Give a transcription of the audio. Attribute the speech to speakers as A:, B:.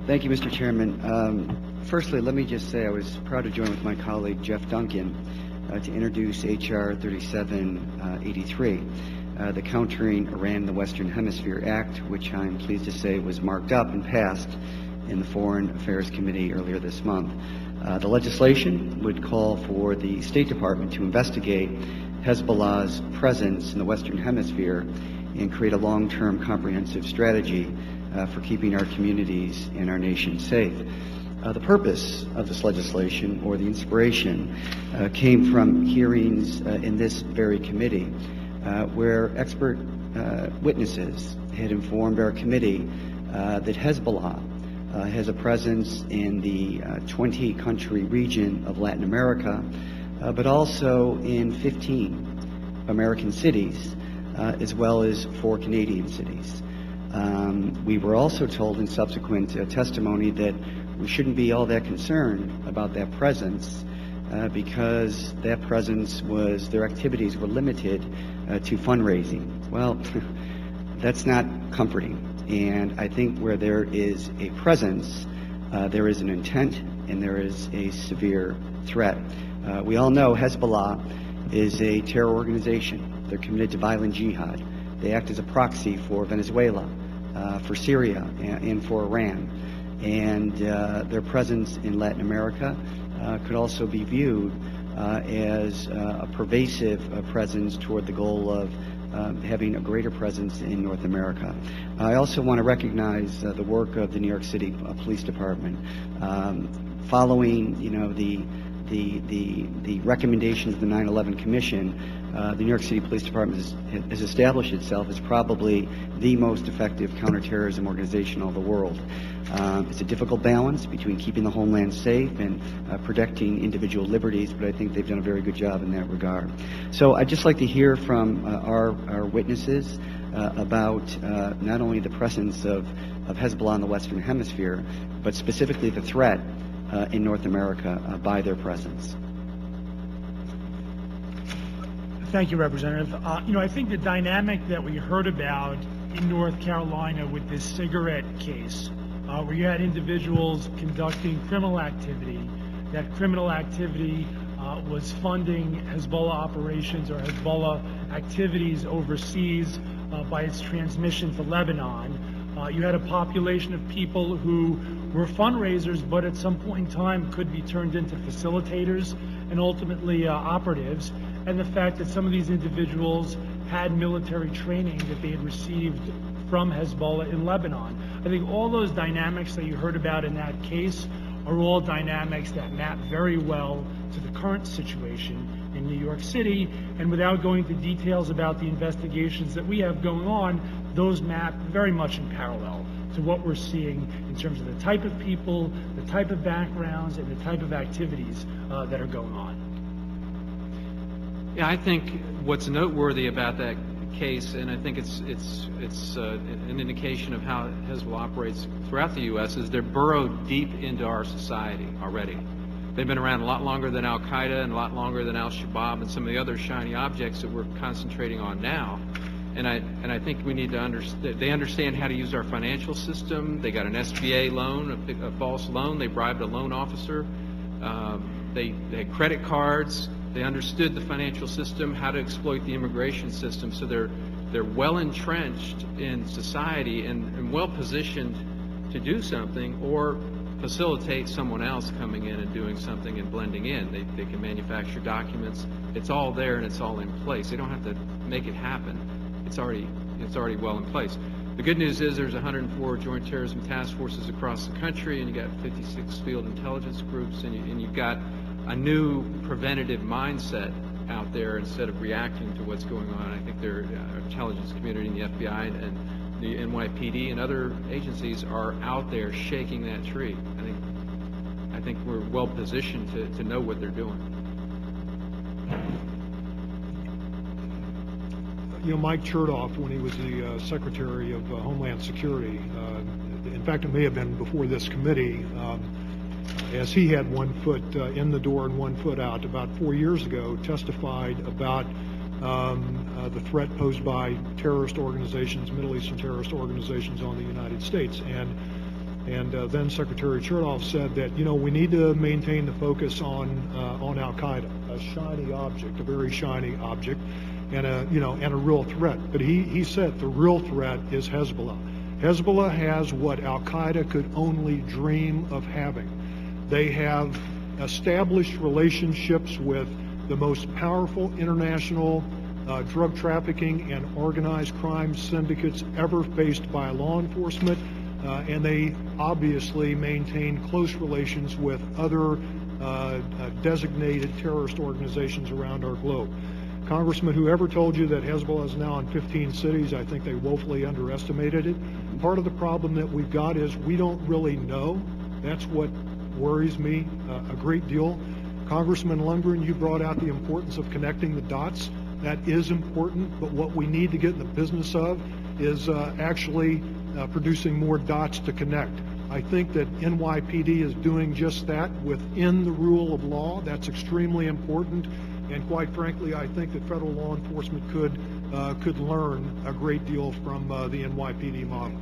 A: Thank you, Mr. Chairman. Firstly, let me just say I was proud to join with my colleague Jeff Duncan to introduce H.R. 3783, the Countering Iran in the Western Hemisphere Act, which I'm pleased to say was marked up and passed in the Foreign Affairs Committee earlier this month. The legislation would call for the State Department to investigate Hezbollah's presence in the Western Hemisphere and create a long-term comprehensive strategy for keeping our communities and our nation safe. The purpose of this legislation, or the inspiration, came from hearings in this very committee where expert witnesses had informed our committee that Hezbollah has a presence in the 20-country region of Latin America, but also in 15 American cities, as well as 4 Canadian cities. We were also told in subsequent testimony that we shouldn't be all that concerned about that presence because that presence was, their activities were limited to fundraising. Well, that's not comforting. And I think where there is a presence, there is an intent and there is a severe threat. We all know Hezbollah is a terror organization. They're committed to violent jihad. They act as a proxy for Venezuela, for Syria, and for Iran. And their presence in Latin America could also be viewed as a pervasive presence toward the goal of having a greater presence in North America. I also want to recognize the work of the New York City Police Department. Following, the recommendations of the 9/11 Commission, the New York City Police Department has established itself as probably the most effective counterterrorism organization in all the world. It's a difficult balance between keeping the homeland safe and protecting individual liberties, but I think they've done a very good job in that regard. So I'd just like to hear from our witnesses about not only the presence of Hezbollah in the Western Hemisphere, but specifically the threat in North America by their presence.
B: Thank you, Representative. I think the dynamic that we heard about in North Carolina with this cigarette case, where you had individuals conducting criminal activity, that criminal activity was funding Hezbollah operations or Hezbollah activities overseas by its transmission to Lebanon. You had a population of people who were fundraisers, but at some point in time could be turned into facilitators and ultimately operatives. And the fact that some of these individuals had military training that they had received from Hezbollah in Lebanon. I think all those dynamics that you heard about in that case are all dynamics that map very well to the current situation in New York City. And without going into details about the investigations that we have going on, those map very much in parallel to what we're seeing in terms of the type of people, the type of backgrounds, and the type of activities that are going on.
C: Yeah, I think what's noteworthy about that case, and I think it's an indication of how Hezbollah operates throughout the U.S., is they're burrowed deep into our society already. They've been around a lot longer than Al-Qaeda and a lot longer than Al-Shabaab and some of the other shiny objects that we're concentrating on now. And I think we need to understand, they understand how to use our financial system. They got an SBA loan, a false loan. They bribed a loan officer. They had credit cards. They understood the financial system, how to exploit the immigration system. So they're well entrenched in society and well positioned to do something or facilitate someone else coming in and doing something and blending in. They can manufacture documents. It's all there and it's all in place. They don't have to make it happen. It's already well in place. The good news is there's 104 joint terrorism task forces across the country, and you got 56 field intelligence groups, and you've got a new preventative mindset out there instead of reacting to what's going on. I think their intelligence community and the FBI and the NYPD and other agencies are out there shaking that tree. I think we're well positioned to know what they're doing.
D: Mike Chertoff, when he was the Secretary of Homeland Security, in fact, it may have been before this committee, as he had one foot in the door and one foot out about 4 years ago, testified about the threat posed by terrorist organizations, Middle Eastern terrorist organizations on the United States. And And then Secretary Chertoff said that, we need to maintain the focus on Al-Qaeda, a shiny object, a very shiny object, and a real threat. But he said the real threat is Hezbollah. Hezbollah has what Al-Qaeda could only dream of having. They have established relationships with the most powerful international drug trafficking and organized crime syndicates ever faced by law enforcement, and they obviously maintain close relations with other designated terrorist organizations around our globe. Congressman, whoever told you that Hezbollah is now in 15 cities, I think they woefully underestimated it. Part of the problem that we've got is we don't really know. That's what worries me a great deal. Congressman Lundgren, you brought out the importance of connecting the dots. That is important, but what we need to get in the business of is actually producing more dots to connect. I think that NYPD is doing just that within the rule of law. That's extremely important, and quite frankly, I think that federal law enforcement could learn a great deal from the NYPD model.